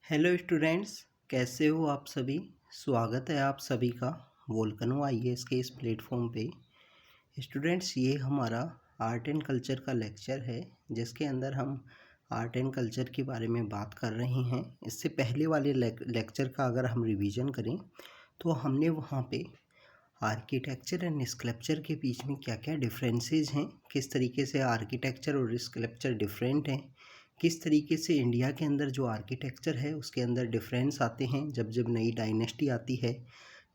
Hello students, कैसे हो आप सभी। स्वागत है आप सभी का वोल्केनो आईएएस के इस प्लेटफॉर्म पे। स्टूडेंट्स, ये हमारा आर्ट एंड कल्चर का लेक्चर है जिसके अंदर हम आर्ट एंड कल्चर के बारे में बात कर रहे हैं। इससे पहले वाले लेक्चर का अगर हम रिवीजन करें तो हमने वहाँ पे आर्किटेक्चर एंड स्कल्पचर के बीच में क्या क्या डिफरेंसेस हैं, किस तरीके से आर्किटेक्चर और स्कल्पचर डिफरेंट हैं, किस तरीके से इंडिया के अंदर जो आर्किटेक्चर है उसके अंदर डिफरेंस आते हैं जब जब नई डायनेस्टी आती है।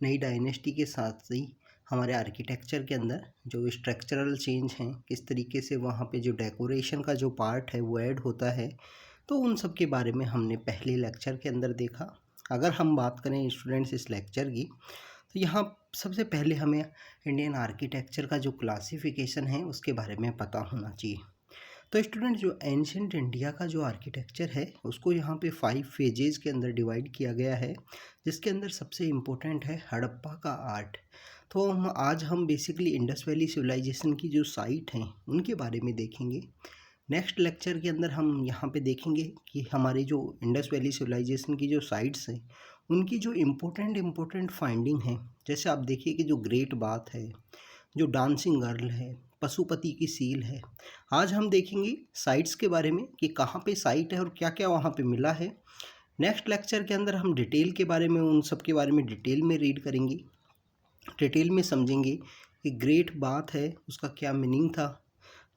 नई डायनेस्टी के साथ ही हमारे आर्किटेक्चर के अंदर जो स्ट्रक्चरल चेंज हैं, किस तरीके से वहाँ पे जो डेकोरेशन का जो पार्ट है वो ऐड होता है। तो उन सब के बारे में हमने पहले लेक्चर के अंदर देखा। अगर हम बात करें स्टूडेंट्स इस लेक्चर की, तो यहाँ सबसे पहले हमें इंडियन आर्किटेक्चर का जो क्लासिफिकेशन है उसके बारे में पता होना चाहिए। तो स्टूडेंट, जो एंशियंट इंडिया का जो आर्किटेक्चर है उसको यहाँ पे 5 फेजेज़ के अंदर डिवाइड किया गया है, जिसके अंदर सबसे इम्पोर्टेंट है हड़प्पा का आर्ट। तो हम बेसिकली इंडस वैली सिविलाइजेशन की जो साइट हैं उनके बारे में देखेंगे। नेक्स्ट लेक्चर के अंदर हम यहाँ पे देखेंगे कि हमारे जो इंडस वैली सिविलाइजेशन की जो साइट्स हैं उनकी जो इम्पोर्टेंट फाइंडिंग है। जैसे आप देखिए कि जो ग्रेट बाथ है, जो डांसिंग गर्ल है, पशुपति की सील है। आज हम देखेंगे साइट्स के बारे में कि कहाँ पे साइट है और क्या क्या वहाँ पे मिला है। नेक्स्ट लेक्चर के अंदर हम डिटेल के बारे में, उन सब के बारे में डिटेल में रीड करेंगे, डिटेल में समझेंगे कि ग्रेट बाथ है उसका क्या मीनिंग था,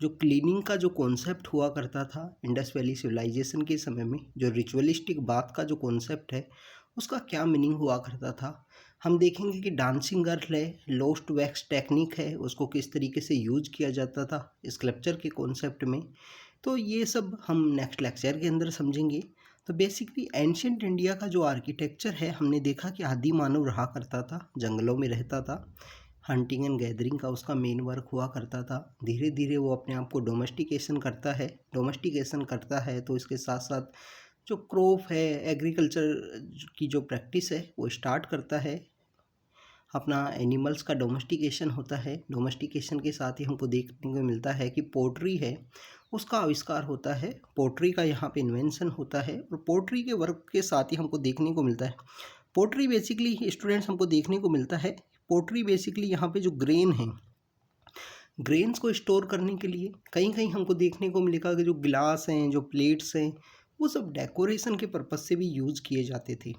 जो क्लीनिंग का जो कॉन्सेप्ट हुआ करता था इंडस वैली सिविलाइजेशन के समय में, जो रिचुअलिस्टिक बाथ का जो कॉन्सेप्ट है उसका क्या मीनिंग हुआ करता था। हम देखेंगे कि डांसिंग गर्ल है, लोस्ट वैक्स टेक्निक है, उसको किस तरीके से यूज किया जाता था स्कल्पचर के कॉन्सेप्ट में। तो ये सब हम नेक्स्ट लेक्चर के अंदर समझेंगे। तो बेसिकली एंशियंट इंडिया का जो आर्किटेक्चर है, हमने देखा कि आदि मानव रहा करता था, जंगलों में रहता था, हंटिंग एंड गैदरिंग का उसका मेन वर्क हुआ करता था। धीरे धीरे वो अपने आप को डोमेस्टिकेशन करता है तो इसके साथ साथ जो क्रॉप है, एग्रीकल्चर की जो प्रैक्टिस है वो स्टार्ट करता है। अपना एनिमल्स का डोमेस्टिकेशन होता है। डोमेस्टिकेशन के साथ ही हमको देखने को मिलता है कि पोट्री है उसका आविष्कार होता है, पोट्री का यहाँ पे इन्वेंशन होता है। और पोट्री के वर्क के साथ ही हमको देखने को मिलता है, पोट्री बेसिकली स्टूडेंट्स हमको देखने को मिलता है, पोट्री बेसिकली यहाँ पे जो ग्रेन है, ग्रेन्स को स्टोर करने के लिए कहीं कहीं हमको देखने को मिलेगा कि जो गिलास हैं, जो प्लेट्स हैं, वो सब डेकोरेशन के पर्पज़ से भी यूज़ किए जाते थे।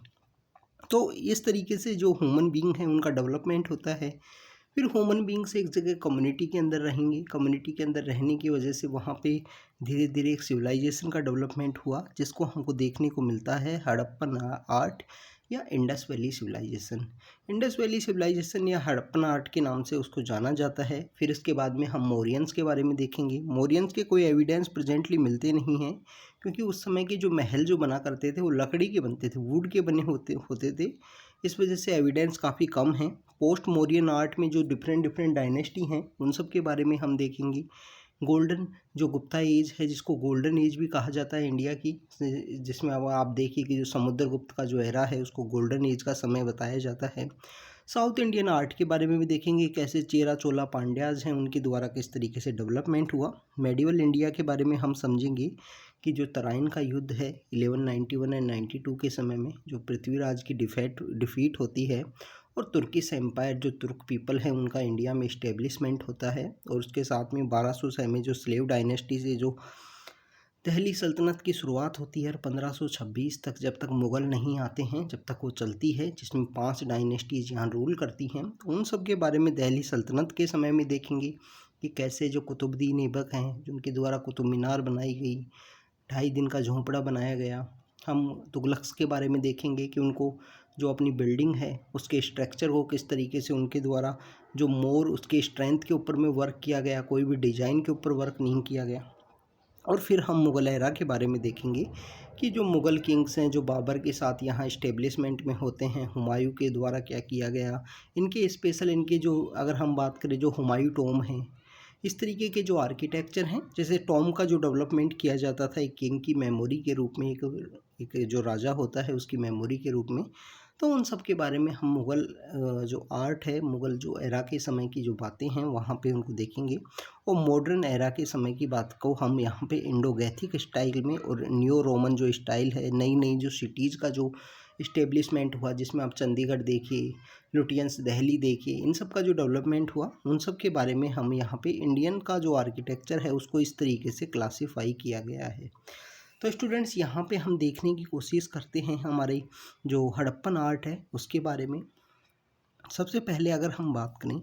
तो इस तरीके से जो ह्यूमन बीइंग है उनका डेवलपमेंट होता है। फिर ह्यूमन बीइंग्स एक जगह कम्युनिटी के अंदर रहेंगे, कम्युनिटी के अंदर रहने की वजह से वहाँ पे धीरे धीरे एक सिविलाइजेशन का डेवलपमेंट हुआ, जिसको हमको देखने को मिलता है हड़प्पन आर्ट या Indus valley civilization. Indus valley civilization या हड़प्पन आर्ट के नाम से उसको जाना जाता है। फिर इसके बाद में हम मौर्यंस के बारे में देखेंगे। मौर्यंस के कोई एविडेंस प्रेजेंटली मिलते नहीं हैं, क्योंकि उस समय के जो महल जो बना करते थे वो लकड़ी के बनते थे, वुड के बने होते थे। इस वजह से एविडेंस काफ़ी कम है। पोस्ट मौर्यन आर्ट में जो डिफरेंट डायनेस्टी हैं उन सब के बारे में हम देखेंगे। गोल्डन जो गुप्ता एज है, जिसको गोल्डन एज भी कहा जाता है इंडिया की, जिसमें अब आप देखिए कि जो समुद्रगुप्त का जो एरा है उसको गोल्डन एज का समय बताया जाता है। साउथ इंडियन आर्ट के बारे में भी देखेंगे, कैसे चेरा चोला पांड्याज हैं उनके द्वारा किस तरीके से डेवलपमेंट हुआ। मेडिवल इंडिया के बारे में हम समझेंगे कि जो तराइन का युद्ध है 1191 एंड 92 के समय में, जो पृथ्वीराज की डिफीट होती है और तुर्किश एम्पायर, जो तुर्क पीपल हैं, उनका इंडिया में इस्टेब्लिशमेंट होता है। और उसके साथ में 1200 में जो स्लेव डायनेस्टी से जो दिल्ली सल्तनत की शुरुआत होती है और 1526 तक, जब तक मुग़ल नहीं आते हैं, जब तक वो चलती है, जिसमें 5 डायनेस्टीज़ यहाँ रूल करती हैं। तो उन सब के बारे में दिल्ली सल्तनत के समय में देखेंगे कि कैसे जो कुतुबुद्दीन ऐबक हैं, जिनके द्वारा कुतुब मीनार बनाई गई, 2.5 दिन का झोंपड़ा बनाया गया। हम तुगलक्स के बारे में देखेंगे कि उनको जो अपनी बिल्डिंग है उसके स्ट्रक्चर को किस तरीके से उनके द्वारा जो मोर उसके स्ट्रेंथ के ऊपर में वर्क किया गया, कोई भी डिज़ाइन के ऊपर वर्क नहीं किया गया। और फिर हम मुग़ल एरा के बारे में देखेंगे कि जो मुग़ल किंग्स हैं, जो बाबर के साथ यहाँ इस्टेब्लिशमेंट में होते हैं, हुमायूं के द्वारा क्या किया गया, इनके स्पेशल, इनके जो अगर हम बात करें जो हुमायूं टॉम हैं, इस तरीके के जो आर्किटेक्चर हैं, जैसे टॉम का जो डेवलपमेंट किया जाता था एक किंग की मेमोरी के रूप में, एक जो राजा होता है उसकी मेमोरी के रूप में, तो उन सब के बारे में हम मुग़ल जो आर्ट है, मुग़ल जो एरा के समय की जो बातें हैं वहाँ पे उनको देखेंगे, और मॉडर्न एरा के समय की बात को हम यहाँ पे इंडो गैथिक स्टाइल में और न्यू रोमन जो स्टाइल है, नई नई जो सिटीज़ का जो इस्टेब्लिशमेंट हुआ, जिसमें आप चंडीगढ़ देखिए, लुटियंस दहली देखिए, इन सब का जो डेवलपमेंट हुआ उन सब के बारे में हम यहाँ पे इंडियन का जो आर्किटेक्चर है उसको इस तरीके से क्लासीफाई किया गया है। तो स्टूडेंट्स, यहाँ पे हम देखने की कोशिश करते हैं हमारे जो हड़प्पन आर्ट है उसके बारे में। सबसे पहले अगर हम बात करें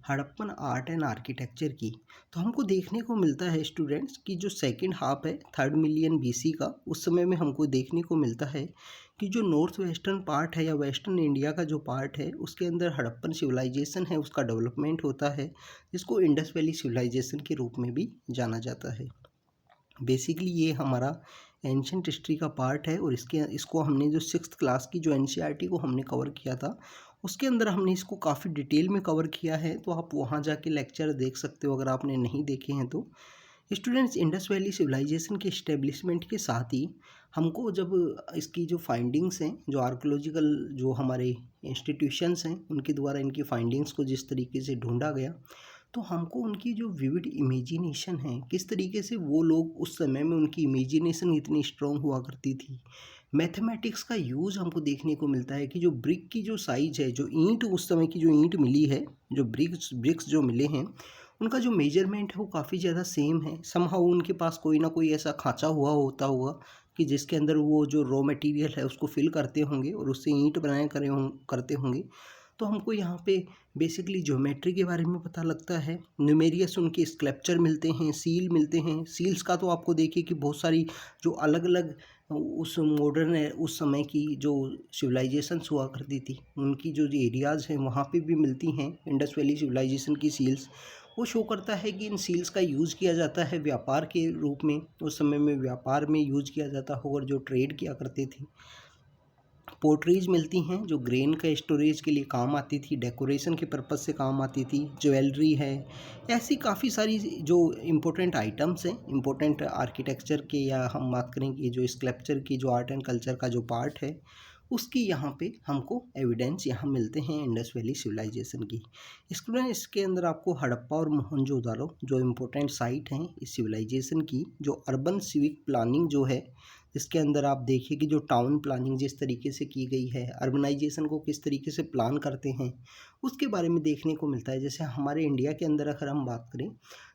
हड़प्पन आर्ट एंड आर्किटेक्चर की, तो हमको देखने को मिलता है स्टूडेंट्स कि जो सेकंड हाफ है 3rd मिलियन BC का, उस समय में हमको देखने को मिलता है कि जो नॉर्थ वेस्टर्न पार्ट है या वेस्टर्न इंडिया का जो पार्ट है उसके अंदर हड़प्पन सिविलाइजेशन है उसका डेवलपमेंट होता है, जिसको इंडस वैली सिविलाइजेशन के रूप में भी जाना जाता है। बेसिकली ये हमारा एंशंट हिस्ट्री का पार्ट है, और इसको हमने जो 6th क्लास की जो NCERT को हमने कवर किया था उसके अंदर हमने इसको काफ़ी डिटेल में कवर किया है, तो आप वहाँ जाके लेक्चर देख सकते हो अगर आपने नहीं देखे हैं तो। स्टूडेंट्स, इंडस वैली सिविलाइजेशन के इस्टेब्लिशमेंट के साथ ही हमको जब इसकी जो फाइंडिंग्स हैं, जो आर्कोलॉजिकल जो हमारे इंस्टीट्यूशंस हैं उनके द्वारा इनकी फाइंडिंग्स को जिस तरीके से ढूंढा गया, तो हमको उनकी जो विविड इमेजिनेशन है, किस तरीके से वो लोग उस समय में उनकी इमेजिनेशन इतनी स्ट्रॉन्ग हुआ करती थी। मैथमेटिक्स का यूज़ हमको देखने को मिलता है कि जो ब्रिक की जो साइज़ है, जो ईंट उस समय की जो ईंट मिली है, जो ब्रिक्स जो मिले हैं उनका जो मेजरमेंट है वो काफ़ी ज़्यादा सेम है। समहाउ उनके पास कोई ना कोई ऐसा खाँचा हुआ होता होगा कि जिसके अंदर वो जो रॉ मटेरियल है उसको फिल करते होंगे और उससे ईंट करते होंगे। तो हमको यहाँ पे बेसिकली ज्योमेट्री के बारे में पता लगता है, न्यूमेरियस उनके स्कल्पचर मिलते हैं, सील मिलते हैं। सील्स का तो आपको देखिए कि बहुत सारी जो अलग अलग उस मॉडर्न है उस समय की जो सिविलाइजेशंस हुआ करती थी उनकी जो एरियाज़ हैं वहाँ पे भी मिलती हैं इंडस वैली सिविलाइजेशन की सील्स। वो शो करता है कि इन सील्स का यूज़ किया जाता है व्यापार के रूप में, उस समय में व्यापार में यूज़ किया जाता होगा और जो ट्रेड किया करते थे। पोट्रीज मिलती हैं जो ग्रेन का स्टोरेज के लिए काम आती थी, डेकोरेशन के पर्पज़ से काम आती थी, ज्वेलरी है, ऐसी काफ़ी सारी जो इम्पोर्टेंट आइटम्स हैं, इम्पोर्टेंट आर्किटेक्चर के, या हम बात करें कि जो स्कल्पचर की जो आर्ट एंड कल्चर का जो पार्ट है उसकी यहाँ पे हमको एविडेंस यहाँ मिलते हैं इंडस वैली सिविलाइजेशन की। इसके अंदर आपको हड़प्पा और मोहनजोदारो जो इम्पोर्टेंट साइट हैं इस सिविलाइजेशन की, जो अर्बन सिविक प्लानिंग जो है, इसके अंदर आप देखिए कि जो टाउन प्लानिंग जिस तरीके से की गई है, अर्बनाइजेशन को किस तरीके से प्लान करते हैं, उसके बारे में देखने को मिलता है। जैसे हमारे इंडिया के अंदर अगर हम बात करें,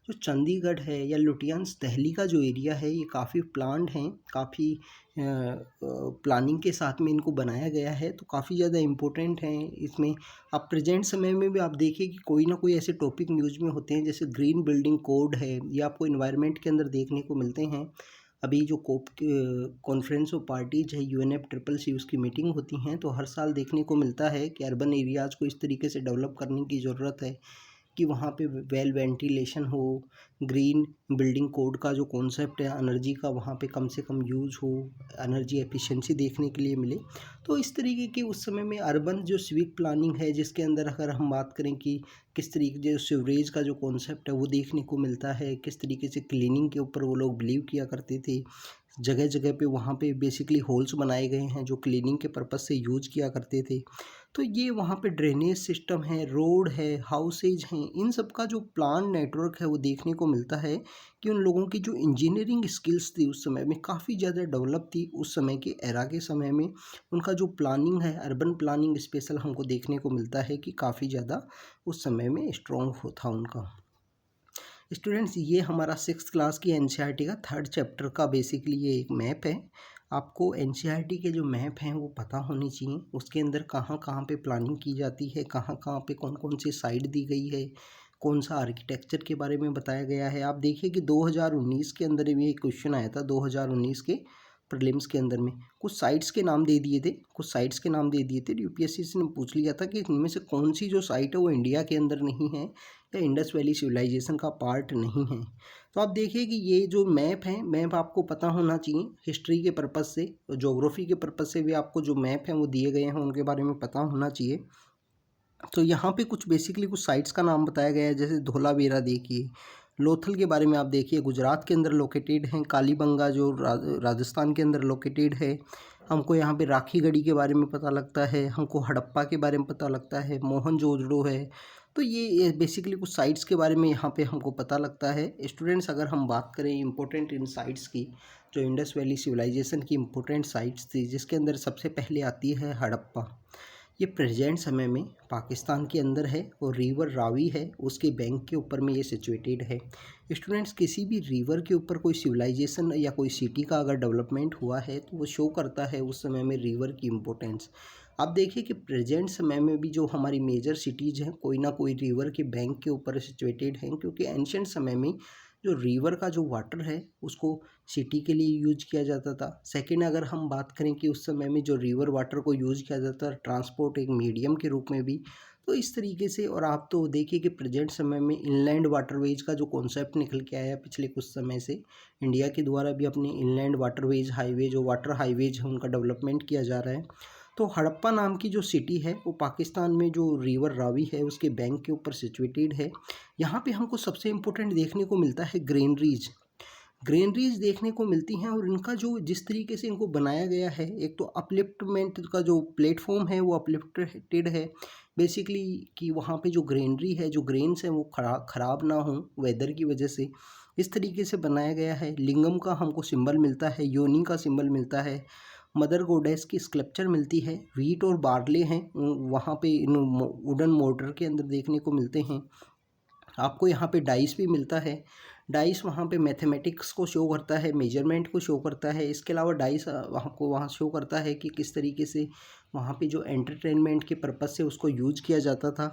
जो चंडीगढ़ है या लुटियंस दहली का जो एरिया है, ये काफ़ी प्लान्ड हैं, काफ़ी प्लानिंग के साथ में इनको बनाया गया है, तो काफ़ी ज़्यादा इम्पोर्टेंट हैं। इसमें आप प्रेजेंट समय में भी आप देखिए कि कोई ना कोई ऐसे टॉपिक न्यूज़ में होते हैं, जैसे ग्रीन बिल्डिंग कोड है, ये आपको इन्वायरमेंट के अंदर देखने को मिलते हैं। अभी जो कोप कॉन्फ्रेंस ऑफ पार्टीज है UNFCCC उसकी मीटिंग होती हैं, तो हर साल देखने को मिलता है कि अर्बन एरियाज़ को इस तरीके से डेवलप करने की ज़रूरत है कि वहाँ पे वेल वेंटिलेशन हो, ग्रीन बिल्डिंग कोड का जो कॉन्सेप्ट है, एनर्जी का वहाँ पे कम से कम यूज़ हो, एनर्जी एफिशिएंसी देखने के लिए मिले। तो इस तरीके की उस समय में अर्बन जो सिविक प्लानिंग है, जिसके अंदर अगर हम बात करें कि किस तरीके से सीवरेज का जो कॉन्सेप्ट है वो देखने को मिलता है, किस तरीके से क्लीनिंग के ऊपर वो लोग बिलीव किया करते थे। जगह जगह पे वहाँ पे बेसिकली होल्स बनाए गए हैं जो क्लीनिंग के पर्पज़ से यूज किया करते थे। तो ये वहाँ पे ड्रेनेज सिस्टम है, रोड है, हाउसेज हैं, इन सब का जो प्लान नेटवर्क है वो देखने को मिलता है कि उन लोगों की जो इंजीनियरिंग स्किल्स थी उस समय में काफ़ी ज़्यादा डेवलप थी। उस समय के एरा के समय में उनका जो प्लानिंग है, अर्बन प्लानिंग स्पेशल हमको देखने को मिलता है कि काफ़ी ज़्यादा उस समय में स्ट्रॉन्ग था उनका। स्टूडेंट्स, ये हमारा 6th क्लास की NCERT का 3rd चैप्टर का बेसिकली ये एक मैप है। आपको NCERT के जो मैप हैं वो पता होनी चाहिए, उसके अंदर कहाँ कहाँ पे प्लानिंग की जाती है, कहाँ कहाँ पे कौन कौन सी साइट दी गई है, कौन सा आर्किटेक्चर के बारे में बताया गया है। आप देखिए कि 2019 के अंदर भी एक क्वेश्चन आया था, 2019 के प्रीलिम्स के अंदर में कुछ साइट्स के नाम दे दिए थे, UPSC ने पूछ लिया था कि इनमें से कौन सी जो साइट है वो इंडिया के अंदर नहीं है या इंडस वैली सिविलाइजेशन का पार्ट नहीं है। तो आप देखिए कि ये जो मैप है, मैप आपको पता होना चाहिए हिस्ट्री के पर्पज़ से, ज्योग्राफी के पर्पज़ से भी आपको जो मैप हैं वो दिए गए हैं उनके बारे में पता होना चाहिए। तो यहाँ पे कुछ बेसिकली कुछ साइट्स का नाम बताया गया है, जैसे धोलावीरा देखिए, लोथल के बारे में आप देखिए गुजरात के अंदर लोकेटेड हैं, कालीबंगा जो राजस्थान के अंदर लोकेटेड है, हमको यहाँ पे राखी गढ़ी के बारे में पता लगता है, हमको हड़प्पा के बारे में पता लगता है, मोहनजोदड़ो है। तो ये बेसिकली कुछ साइट्स के बारे में यहाँ पे हमको पता लगता है। स्टूडेंट्स, अगर हम बात करें इम्पोर्टेंट इन साइट्स की, जो इंडस वैली सिविलाइजेशन की इम्पोर्टेंट साइट्स थी, जिसके अंदर सबसे पहले आती है हड़प्पा। ये प्रेजेंट समय में पाकिस्तान के अंदर है और रिवर रावी है, उसके बैंक के ऊपर में ये सिचुएटेड है। स्टूडेंट्स, किसी भी रिवर के ऊपर कोई सिविलाइजेशन या कोई सिटी का अगर डेवलपमेंट हुआ है तो वो शो करता है उस समय में रिवर की इम्पोर्टेंस। आप देखिए कि प्रेजेंट समय में भी जो हमारी मेजर सिटीज़ हैं कोई ना कोई रिवर के बैंक के ऊपर सिचुएटेड हैं, क्योंकि एंशिएंट समय में जो रिवर का जो वाटर है उसको सिटी के लिए यूज किया जाता था। सेकंड, अगर हम बात करें कि उस समय में जो रिवर वाटर को यूज किया जाता था ट्रांसपोर्ट एक मीडियम के रूप में भी, तो इस तरीके से। और आप तो देखिए कि प्रेजेंट समय में इनलैंड वाटरवेज का जो कॉन्सेप्ट निकल के आया पिछले कुछ समय से, इंडिया के द्वारा भी अपने इनलैंड वाटरवेज हाईवे जो वाटर हाईवेज है उनका डेवलपमेंट किया जा रहा है। तो हड़प्पा नाम की जो सिटी है वो पाकिस्तान में जो रिवर रावी है उसके बैंक के ऊपर सिचुएटेड है। यहाँ पे हमको सबसे इम्पोर्टेंट देखने को मिलता है ग्रेनरीज। ग्रेनरीज देखने को मिलती हैं और इनका जो जिस तरीके से इनको बनाया गया है, एक तो अपलिफ्टमेंट का जो प्लेटफॉर्म है वो अपलिफ्टेड है बेसिकली, कि वहाँ पे जो ग्रेनरी है, जो ग्रेन्स हैं वो खराब ना हो वेदर की वजह से, इस तरीके से बनाया गया है। लिंगम का हमको सिंबल मिलता है, योनी का सिंबल मिलता है, मदर गोडेस की स्कल्पचर मिलती है, वीट और बार्ले हैं वहाँ पे इन वुडन मोर्टर के अंदर देखने को मिलते हैं। आपको यहाँ पे डाइस भी मिलता है। डाइस वहाँ पे मैथमेटिक्स को शो करता है, मेजरमेंट को शो करता है। इसके अलावा डाइस आपको वहाँ शो करता है कि किस तरीके से वहाँ पे जो एंटरटेनमेंट के पर्पज़ से उसको यूज किया जाता था।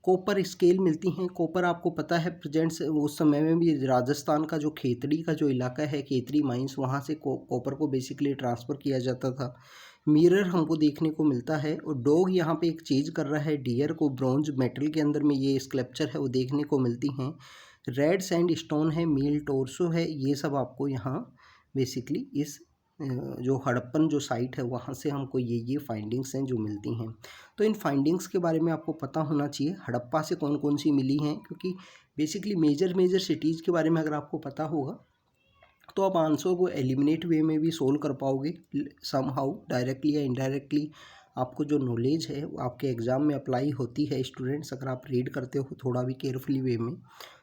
कॉपर स्केल मिलती हैं। कॉपर आपको पता है प्रेजेंट से उस समय में भी राजस्थान का जो खेतड़ी का जो इलाका है, खेतड़ी माइंस, वहाँ से कॉपर को बेसिकली ट्रांसफ़र किया जाता था। मिरर हमको देखने को मिलता है और डॉग यहाँ पे एक चीज़ कर रहा है, डियर को ब्रॉन्ज मेटल के अंदर में ये स्कल्पचर है वो देखने को मिलती हैं। रेड सैंड स्टोन है, मील टोर्सो है, ये सब आपको यहाँ बेसिकली इस जो हड़प्पन जो साइट है वहाँ से हमको ये फाइंडिंग्स हैं जो मिलती हैं। तो इन फाइंडिंग्स के बारे में आपको पता होना चाहिए हड़प्पा से कौन कौन सी मिली हैं, क्योंकि बेसिकली मेजर सिटीज़ के बारे में अगर आपको पता होगा तो आप आंसर को एलिमिनेट वे में भी सोल्व कर पाओगे सम हाउ, डायरेक्टली या इनडायरेक्टली। आपको जो नॉलेज है वो आपके एग्ज़ाम में अप्लाई होती है स्टूडेंट्स, अगर आप रीड करते हो थोड़ा भी केयरफुली वे में।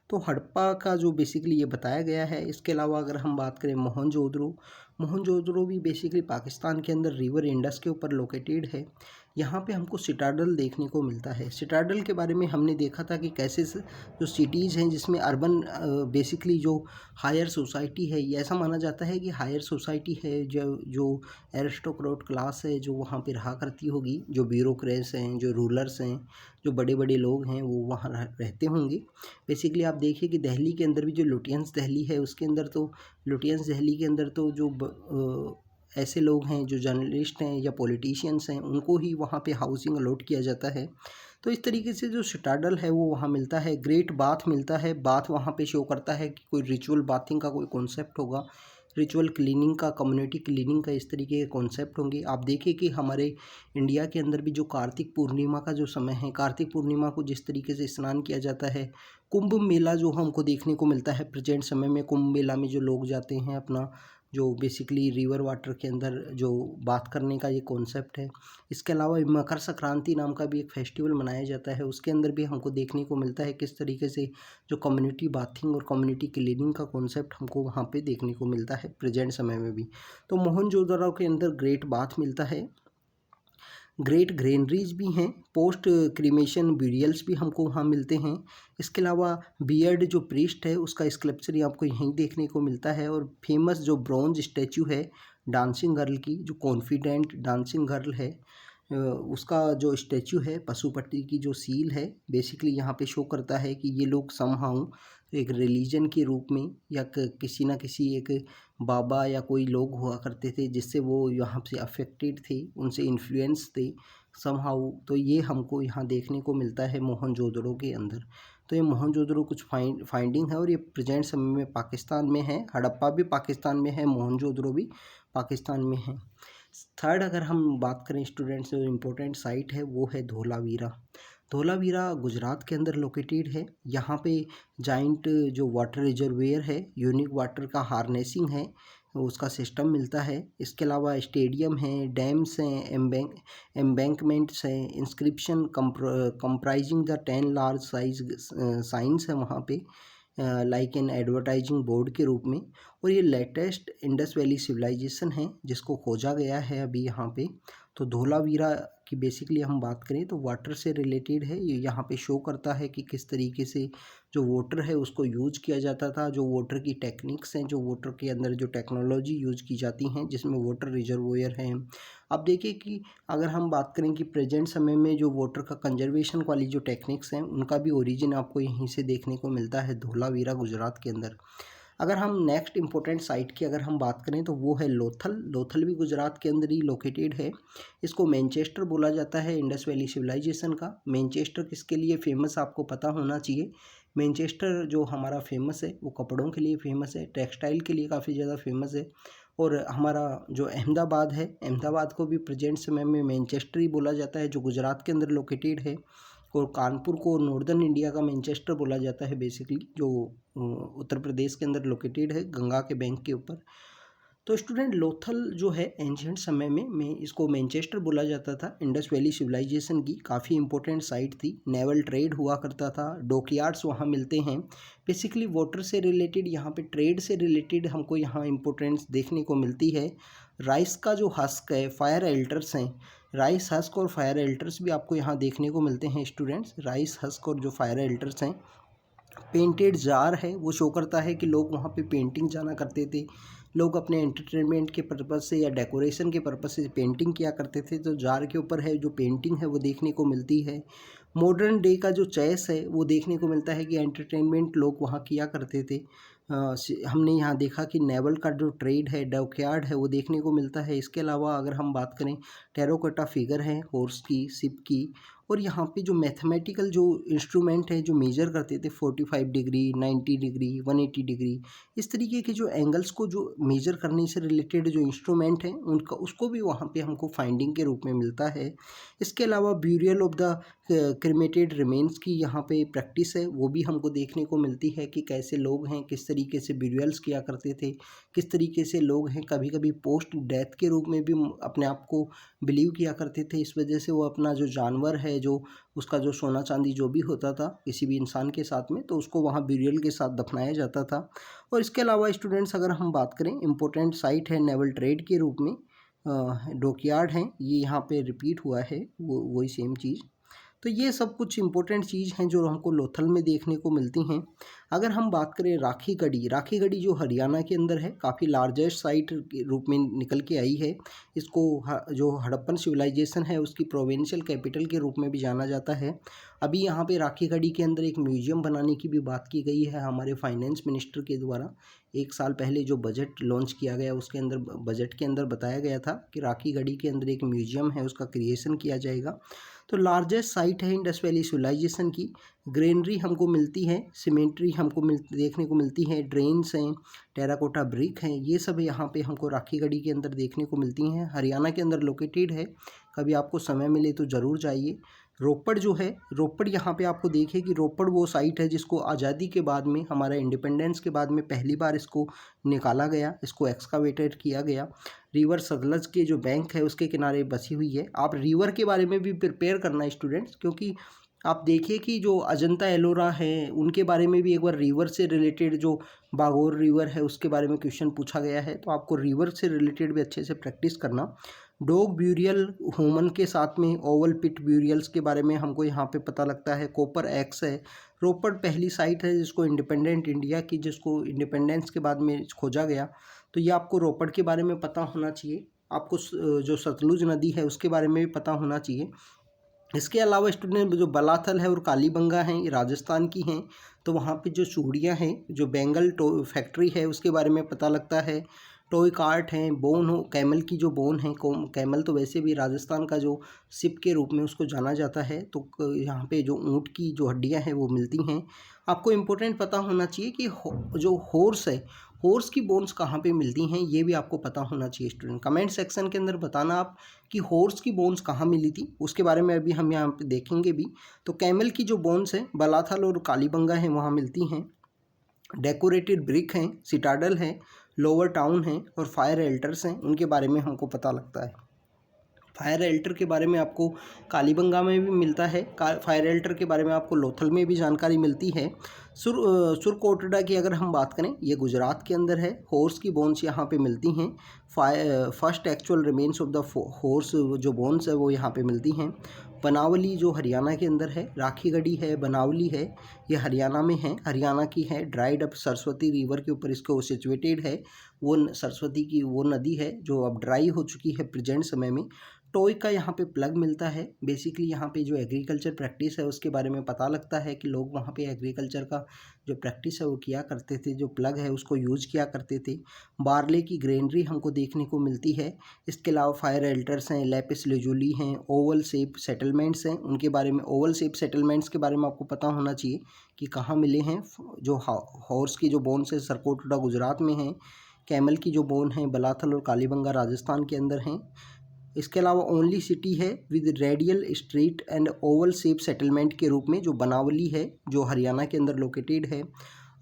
तो हड़प्पा का जो बेसिकली ये बताया गया है। इसके अलावा अगर हम बात करें मोहनजोदड़ो, मोहनजोदड़ो भी बेसिकली पाकिस्तान के अंदर रिवर इंडस के ऊपर लोकेटेड है। यहाँ पे हमको सिटाडल देखने को मिलता है। सिटाडल के बारे में हमने देखा था कि कैसे जो सिटीज़ हैं जिसमें अर्बन बेसिकली जो हायर सोसाइटी है, ये ऐसा माना जाता है कि हायर सोसाइटी है जो जो एरिस्टोक्रेट क्लास है जो वहाँ पे रहा करती होगी, जो ब्यूरोक्रेट्स हैं, जो रूलर्स हैं, जो बड़े बड़े लोग हैं वो वहाँ रहते होंगे। बेसिकली आप देखिए कि दिल्ली के अंदर भी जो लुटियंस दिल्ली है उसके अंदर तो लुटियंस दिल्ली के अंदर तो जो ऐसे लोग हैं जो जर्नलिस्ट हैं या पॉलिटिशियंस हैं उनको ही वहाँ पे हाउसिंग अलॉट किया जाता है। तो इस तरीके से जो सिटाडल है वो वहाँ मिलता है। ग्रेट बाथ मिलता है। बाथ वहाँ पे शो करता है कि कोई रिचुअल बाथिंग का कोई कॉन्सेप्ट होगा, रिचुअल क्लीनिंग का, कम्युनिटी क्लीनिंग का, इस तरीके के कॉन्सेप्ट होंगे। आप देखिए कि हमारे इंडिया के अंदर भी जो कार्तिक पूर्णिमा का जो समय है, कार्तिक पूर्णिमा को जिस तरीके से स्नान किया जाता है, कुंभ मेला जो हमको देखने को मिलता है प्रेजेंट समय में, कुंभ मेला में जो लोग जाते हैं अपना जो बेसिकली रिवर वाटर के अंदर जो बात करने का ये कॉन्सेप्ट है। इसके अलावा मकर संक्रांति नाम का भी एक फेस्टिवल मनाया जाता है, उसके अंदर भी हमको देखने को मिलता है किस तरीके से जो कम्युनिटी बाथिंग और कम्युनिटी क्लीनिंग का कॉन्सेप्ट हमको वहाँ पे देखने को मिलता है प्रेजेंट समय में भी। तो मोहनजोदड़ो के अंदर ग्रेट बाथ मिलता है, ग्रेट ग्रेनरीज भी हैं, पोस्ट क्रीमेशन ब्यूरियल्स भी हमको वहाँ मिलते हैं। इसके अलावा बियर्ड जो प्रीस्ट है उसका स्कल्पचर आपको यहीं देखने को मिलता है। और फेमस जो ब्रॉन्ज स्टैचू है डांसिंग गर्ल की, जो कॉन्फिडेंट डांसिंग गर्ल है, उसका जो स्टैचू है पशुपति की जो सील है बेसिकली यहाँ पे शो करता है कि ये लोग समहाउ एक रिलीजन के रूप में या किसी ना किसी एक बाबा या कोई लोग हुआ करते थे जिससे वो यहाँ से अफेक्टेड थे, उनसे इन्फ्लुएंस थे समहाउ। तो ये हमको यहाँ देखने को मिलता है मोहनजोदड़ो के अंदर। तो ये मोहनजोदड़ो कुछ फाइंडिंग है और ये प्रेजेंट समय में पाकिस्तान में है। हड़प्पा भी पाकिस्तान में है, मोहनजोदड़ो भी पाकिस्तान में है। थर्ड अगर हम बात करें स्टूडेंट्स, जो इम्पोर्टेंट साइट है वो है धोलावीरा। धोलावीरा गुजरात के अंदर लोकेटेड है। यहाँ पे जाइंट जो वाटर रिजर्वेयर है, यूनिक वाटर का हार्नेसिंग है, उसका सिस्टम मिलता है। इसके अलावा स्टेडियम हैं, डैम्स हैं, एम्बैंकमेंट्स हैं, inscription comprising the 10 large size science है वहाँ पे, लाइक इन एडवर्टाइजिंग बोर्ड के रूप में। और ये लेटेस्ट इंडस वैली सिविलाइजेशन है जिसको खोजा गया है अभी यहाँ पे। तो धोलावीरा की बेसिकली हम बात करें तो वाटर से रिलेटेड है। ये यहाँ पे शो करता है कि किस तरीके से जो वाटर है उसको यूज किया जाता था, जो वाटर की टेक्निक्स हैं, जो वाटर के अंदर जो टेक्नोलॉजी यूज की जाती हैं जिसमें वाटर रिजर्वोयर हैं। अब देखिए कि अगर हम बात करें कि प्रेजेंट समय में जो वाटर का कंजर्वेशन वाली जो टेक्निक्स हैं उनका भी ओरिजिन आपको यहीं से देखने को मिलता है, धोलावीरा गुजरात के अंदर। अगर हम नेक्स्ट इंपॉर्टेंट साइट की अगर हम बात करें तो वो है लोथल। लोथल भी गुजरात के अंदर ही लोकेटेड है। इसको मैनचेस्टर बोला जाता है इंडस वैली सिविलाइजेशन का। मैनचेस्टर किसके लिए फेमस आपको पता होना चाहिए। मैनचेस्टर जो हमारा फेमस है वो कपड़ों के लिए फेमस है, टेक्सटाइल के लिए काफ़ी ज़्यादा फेमस है। और हमारा जो अहमदाबाद है, अहमदाबाद को भी प्रेजेंट समय में मैनचेस्टर ही बोला जाता है जो गुजरात के अंदर लोकेटेड है। और कानपुर को नॉर्दर्न इंडिया का मैनचेस्टर बोला जाता है बेसिकली, जो उत्तर प्रदेश के अंदर लोकेटेड है गंगा के बैंक के ऊपर। तो स्टूडेंट लोथल जो है एंशिएंट समय में इसको मैनचेस्टर बोला जाता था। इंडस वैली सिविलाइजेशन की काफ़ी इंपॉर्टेंट साइट थी। नेवल ट्रेड हुआ करता था, डॉकयार्ड्स वहाँ मिलते हैं। बेसिकली वाटर से रिलेटेड, यहाँ पे ट्रेड से रिलेटेड हमको यहाँ इंपॉर्टेंस देखने को मिलती है। राइस का जो हस्क है, फायर एल्टर्स हैं, राइस हस्क और फायर एल्टर्स भी आपको यहाँ देखने को मिलते हैं स्टूडेंट्स। राइस हस्क और जो फायर एल्टर्स हैं, पेंटेड जार है, वो शो करता है कि लोग वहाँ पे पेंटिंग जाना करते थे। लोग अपने एंटरटेनमेंट के पर्पज़ से या डेकोरेशन के पर्पज़ से पेंटिंग किया करते थे। तो जार के ऊपर है जो पेंटिंग है वो देखने को मिलती है। मॉडर्न डे का जो चेस है वो देखने को मिलता है कि एंटरटेनमेंट लोग वहाँ किया करते थे। हमने यहाँ देखा कि नेवल का जो ट्रेड है, डॉकयार्ड है, वो देखने को मिलता है। इसके अलावा अगर हम बात करें, टेराकोटा फिगर है हॉर्स की, शिप की। और यहाँ पे जो मैथमेटिकल जो इंस्ट्रूमेंट है जो मेजर करते थे 45 डिग्री, 90 डिग्री, 180 डिग्री, इस तरीके के जो एंगल्स को जो मेजर करने से रिलेटेड जो इंस्ट्रूमेंट हैं उनका, उसको भी वहाँ पे हमको फाइंडिंग के रूप में मिलता है। इसके अलावा burial of the cremated remains की यहाँ पे प्रैक्टिस है, वो भी हमको देखने को मिलती है कि कैसे लोग हैं, किस तरीके से ब्यूरियल्स किया करते थे, किस तरीके से लोग हैं। कभी कभी पोस्ट डेथ के रूप में भी अपने आप को बिलीव किया करते थे। इस वजह से वो अपना जो जानवर है, जो उसका जो सोना चांदी जो भी होता था किसी भी इंसान के साथ में, तो उसको वहाँ ब्यूरियल के साथ दफनाया जाता था। और इसके अलावा स्टूडेंट्स अगर हम बात करें, इम्पोर्टेंट साइट है नेवल ट्रेड के रूप में, डॉकयार्ड हैं, ये यहाँ पे रिपीट हुआ है वो वही सेम चीज़। तो ये सब कुछ इंपॉर्टेंट चीज़ हैं जो हमको लोथल में देखने को मिलती हैं। अगर हम बात करें राखी गढ़ी, राखी गढ़ी जो हरियाणा के अंदर है, काफ़ी लार्जेस्ट साइट के रूप में निकल के आई है। इसको जो हड़प्पन सिविलाइजेशन है उसकी प्रोविंशियल कैपिटल के रूप में भी जाना जाता है। अभी यहाँ पे राखी गढ़ी के अंदर एक म्यूजियम बनाने की भी बात की गई है हमारे फाइनेंस मिनिस्टर के द्वारा। 1 साल पहले जो बजट लॉन्च किया गया उसके अंदर, बजट के अंदर बताया गया था कि राखी गढ़ी के अंदर एक म्यूजियम है, उसका क्रिएशन किया जाएगा। तो लार्जेस्ट साइट है इंडस वैली सिविलाइजेशन की। ग्रेनरी हमको मिलती है, सीमेंट्री हमको देखने को मिलती है, ड्रेन्स हैं, टेराकोटा ब्रिक हैं, ये सब यहाँ पे हमको राखी गढ़ी के अंदर देखने को मिलती हैं। हरियाणा के अंदर लोकेटेड है, कभी आपको समय मिले तो ज़रूर जाइए। रोपड़ जो है, रोपड़ यहाँ पे आपको देखिए कि रोपड़ वो साइट है जिसको आज़ादी के बाद में, हमारा इंडिपेंडेंस के बाद में पहली बार इसको निकाला गया, इसको एक्सकावेटेड किया गया। रिवर सतलज के जो बैंक है उसके किनारे बसी हुई है। आप रिवर के बारे में भी प्रिपेयर करना स्टूडेंट्स, क्योंकि आप देखिए कि जो अजंता एलोरा है उनके बारे में भी एक बार रिवर से रिलेटेड जो बागोर रिवर है उसके बारे में क्वेश्चन पूछा गया है। तो आपको रिवर से रिलेटेड भी अच्छे से प्रैक्टिस करना। डॉग ब्यूरियल ह्यूमन के साथ में ओवल पिट ब्यूरियल्स के बारे में हमको यहाँ पे पता लगता है। कॉपर एक्स है। रोपड़ पहली साइट है जिसको इंडिपेंडेंट इंडिया की, जिसको इंडिपेंडेंस के बाद में खोजा गया। तो ये आपको रोपड़ के बारे में पता होना चाहिए। आपको जो सतलुज नदी है उसके बारे में भी पता होना चाहिए। इसके अलावा स्टूडेंट जो बलाथल है और कालीबंगा हैं, ये राजस्थान की हैं। तो वहाँ पे जो चूड़ियाँ हैं, जो बेंगल फैक्ट्री है उसके बारे में पता लगता है। टॉय कार्ट हैं, बोन हो, कैमल की जो बोन है, कैमल तो वैसे भी राजस्थान का जो सिप के रूप में उसको जाना जाता है। तो यहाँ पे जो ऊँट की जो हड्डियाँ हैं वो मिलती हैं। आपको इम्पोर्टेंट पता होना चाहिए कि जो हॉर्स है, हॉर्स की बोन्स कहाँ पे मिलती हैं, ये भी आपको पता होना चाहिए स्टूडेंट। कमेंट सेक्शन के अंदर बताना आप कि हॉर्स की बोन्स कहाँ मिली थी, उसके बारे में अभी हम यहाँ पे देखेंगे भी। तो कैमल की जो बोन्स हैं बलाथल और कालीबंगा हैं वहाँ मिलती हैं। डेकोरेटेड ब्रिक हैं, सिटाडल है, लोअर टाउन हैं और फायर एल्टर्स हैं, उनके बारे में हमको पता लगता है। फायर एल्टर के बारे में आपको कालीबंगा में भी मिलता है, फायर एल्टर के बारे में आपको लोथल में भी जानकारी मिलती है। सुरकोटड़ा की अगर हम बात करें, ये गुजरात के अंदर है। हॉर्स की बोन्स यहाँ पे मिलती हैं। First actual remains of the horse जो बोन्स है वो यहाँ पे मिलती हैं। बनावली जो हरियाणा के अंदर है, राखीगढ़ी है, बनावली है, ये हरियाणा में है, हरियाणा की है। ड्राइड अप सरस्वती रिवर के ऊपर इसको सिचुएटेड है। वो सरस्वती की वो नदी है जो अब ड्राई हो चुकी है प्रेजेंट समय में। टॉय का यहाँ पे प्लग मिलता है। बेसिकली यहाँ पे जो एग्रीकल्चर प्रैक्टिस है उसके बारे में पता लगता है कि लोग वहाँ पे एग्रीकल्चर का जो प्रैक्टिस है वो किया करते थे, जो प्लग है उसको यूज़ किया करते थे। बारले की ग्रेनरी हमको देखने को मिलती है। इसके अलावा फायर एल्टर्स हैं, लैपिस लेजुली हैं, ओवल शेप सेटलमेंट्स हैं, उनके बारे में ओवल शेप सेटलमेंट्स के बारे में आपको पता होना चाहिए कि कहाँ मिले हैं। जो हॉर्स की जो बोन्स है सरकोटड़ा गुजरात में हैं। कैमल की जो बोन है बलाथल और कालीबंगा राजस्थान के अंदर हैं। इसके अलावा ओनली सिटी है with radial street and Oval shape settlement के रूप में जो बनावली है, जो हरियाणा के अंदर लोकेटेड है।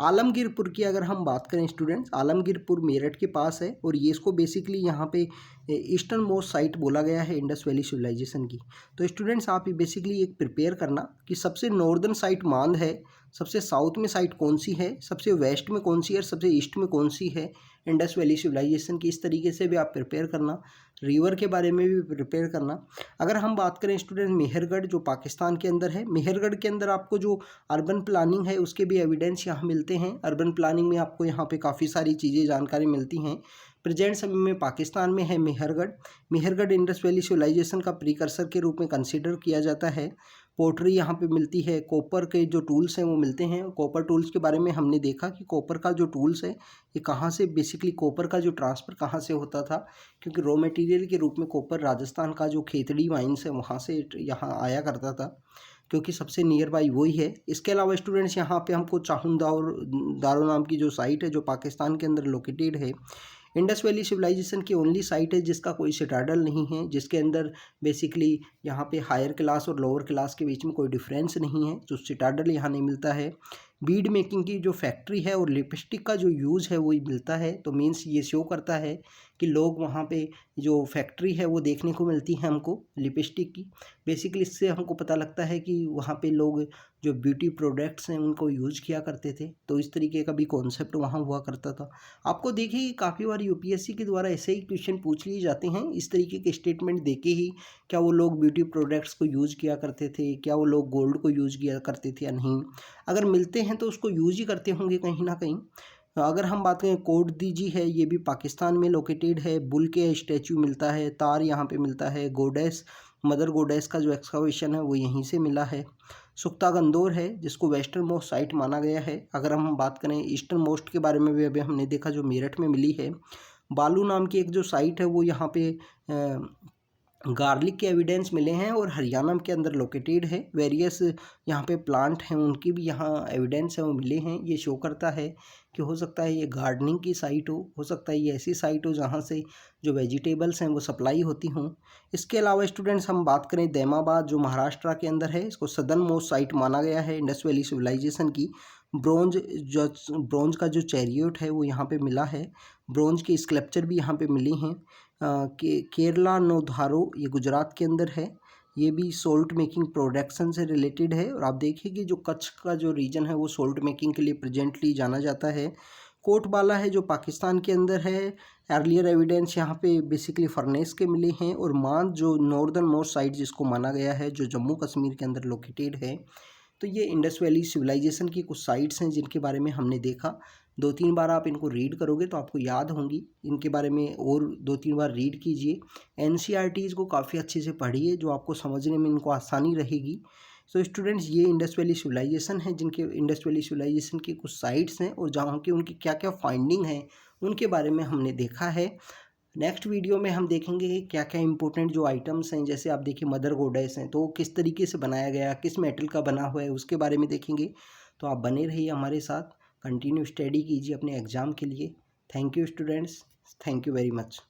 आलमगीरपुर की अगर हम बात करें स्टूडेंट्स, आलमगीरपुर मेरठ के पास है और ये इसको बेसिकली यहाँ पे ईस्टर्न मोस्ट साइट बोला गया है इंडस वैली सिविलाइजेशन की। तो स्टूडेंट्स आप ये बेसिकली एक प्रिपेयर करना कि सबसे नॉर्दर्न साइट मांद है, सबसे साउथ में साइट कौन सी है, सबसे वेस्ट में कौन सी है और सबसे ईस्ट में कौन सी है इंडस वैली सिविलाइजेशन की। इस तरीके से भी आप प्रिपेयर करना। रिवर के बारे में भी प्रिपेयर करना। अगर हम बात करें स्टूडेंट मेहरगढ़ जो पाकिस्तान के अंदर है, मेहरगढ़ के अंदर आपको जो अर्बन प्लानिंग है उसके भी एविडेंस यहाँ मिलते हैं। अर्बन प्लानिंग में आपको यहाँ पे काफ़ी सारी चीज़ें जानकारी मिलती हैं। प्रेजेंट समय में पाकिस्तान में है मेहरगढ़। मेहरगढ़ इंडस वैली सिविलाइजेशन का प्रीकर्सर के रूप में कंसिडर किया जाता है। पोट्री यहाँ पे मिलती है। कॉपर के जो टूल्स हैं वो मिलते हैं। कॉपर टूल्स के बारे में हमने देखा कि कॉपर का जो टूल्स है ये कहाँ से, बेसिकली कॉपर का जो ट्रांसफ़र कहाँ से होता था, क्योंकि रॉ मटेरियल के रूप में कॉपर राजस्थान का जो खेतड़ी माइंस है वहाँ से यहाँ आया करता था, क्योंकि सबसे नियर बाई वही है। इसके अलावा स्टूडेंट्स यहाँ पे हमको चाहुन दारो नाम की जो साइट है जो पाकिस्तान के अंदर लोकेटेड है। इंडस वैली सिविलाइजेशन की ओनली साइट है जिसका कोई सिटाडल नहीं है, जिसके अंदर बेसिकली यहाँ पे हायर क्लास और लोअर क्लास के बीच में कोई डिफरेंस नहीं है, जो सिटाडल यहाँ नहीं मिलता है। बीड मेकिंग की जो फैक्ट्री है और लिपस्टिक का जो यूज़ है वही मिलता है। तो मीन्स ये शो करता है कि लोग वहाँ पे जो फैक्ट्री है वो देखने को मिलती है हमको लिपस्टिक की। बेसिकली इससे हमको पता लगता है कि वहाँ पे लोग जो ब्यूटी प्रोडक्ट्स हैं उनको यूज़ किया करते थे। तो इस तरीके का भी कॉन्सेप्ट वहाँ हुआ करता था। आपको देखिए काफ़ी बार यूपीएससी के द्वारा ऐसे ही क्वेश्चन पूछ लिए जाते हैं इस तरीके के स्टेटमेंट देके ही, क्या वो लोग ब्यूटी प्रोडक्ट्स को यूज़ किया करते थे, क्या वो लोग गोल्ड को यूज़ किया करते थे या नहीं। अगर मिलते हैं तो उसको यूज़ ही करते होंगे कहीं ना कहीं। अगर हम बात करें कोट दीजी है, ये भी पाकिस्तान में लोकेटेड है। बुल के स्टैचू मिलता है, तार यहाँ पे मिलता है। गोडेस, मदर गोडेस का जो एक्सकवेशन है वो यहीं से मिला है। सुख्ता गंदौर है जिसको वेस्टर्न मोस्ट साइट माना गया है। अगर हम बात करें ईस्टर्न मोस्ट के बारे में भी अभी हमने देखा जो मेरठ में मिली है। बालू नाम की एक जो साइट है वो यहाँ पे गार्लिक के एविडेंस मिले हैं और हरियाणा के अंदर लोकेटेड है। वेरियस यहाँ पे प्लांट हैं उनकी भी यहाँ एविडेंस है वो मिले हैं। ये शो करता है कि हो सकता है ये गार्डनिंग की साइट हो सकता है ये ऐसी साइट हो जहाँ से जो वेजिटेबल्स हैं वो सप्लाई होती हों। इसके अलावा स्टूडेंट्स हम बात करें दैमाबाद जो महाराष्ट्र के अंदर है, इसको सदर्न मोस्ट साइट माना गया है इंडस वैली सिविलाइजेशन की। ब्रोंज का जो चैरियट है वो यहाँ पे मिला है। ब्रोंज के स्कल्पचर भी यहाँ पे मिले हैं। केरला नोधारो ये गुजरात के अंदर है। ये भी सोल्ट मेकिंग प्रोडक्शन से रिलेटेड है और आप देखिए कि जो कच्छ का जो रीजन है वो सोल्ट मेकिंग के लिए प्रेजेंटली जाना जाता है। कोटबाला है जो पाकिस्तान के अंदर है। अर्लियर एविडेंस यहाँ पे बेसिकली फर्नेस के मिले हैं। और मांद जो नॉर्दर्न मोस्ट साइट जिसको माना गया है जो जम्मू कश्मीर के अंदर लोकेटेड है। तो ये इंडस वैली सिविलाइजेशन की कुछ साइट्स हैं जिनके बारे में हमने देखा। 2-3 बार आप इनको रीड करोगे तो आपको याद होंगी इनके बारे में, और 2-3 बार रीड कीजिए। एनसीईआरटीज़ को काफ़ी अच्छे से पढ़िए जो आपको समझने में इनको आसानी रहेगी। सो स्टूडेंट्स ये इंडस वैली सिविलाइजेशन है जिनके इंडस वैली सिविलाइजेशन की कुछ साइट्स हैं और जहाँ की उनकी क्या क्या फाइंडिंग है उनके बारे में हमने देखा है। नेक्स्ट वीडियो में हम देखेंगे कि क्या क्या इंपॉर्टेंट जो आइटम्स हैं, जैसे आप देखिए मदर गोडेस हैं तो किस तरीके से बनाया गया, किस मेटल का बना हुआ है उसके बारे में देखेंगे। तो आप बने रहिए हमारे साथ, कंटिन्यू स्टडी कीजिए अपने एग्ज़ाम के लिए। Thank you students, thank you very much.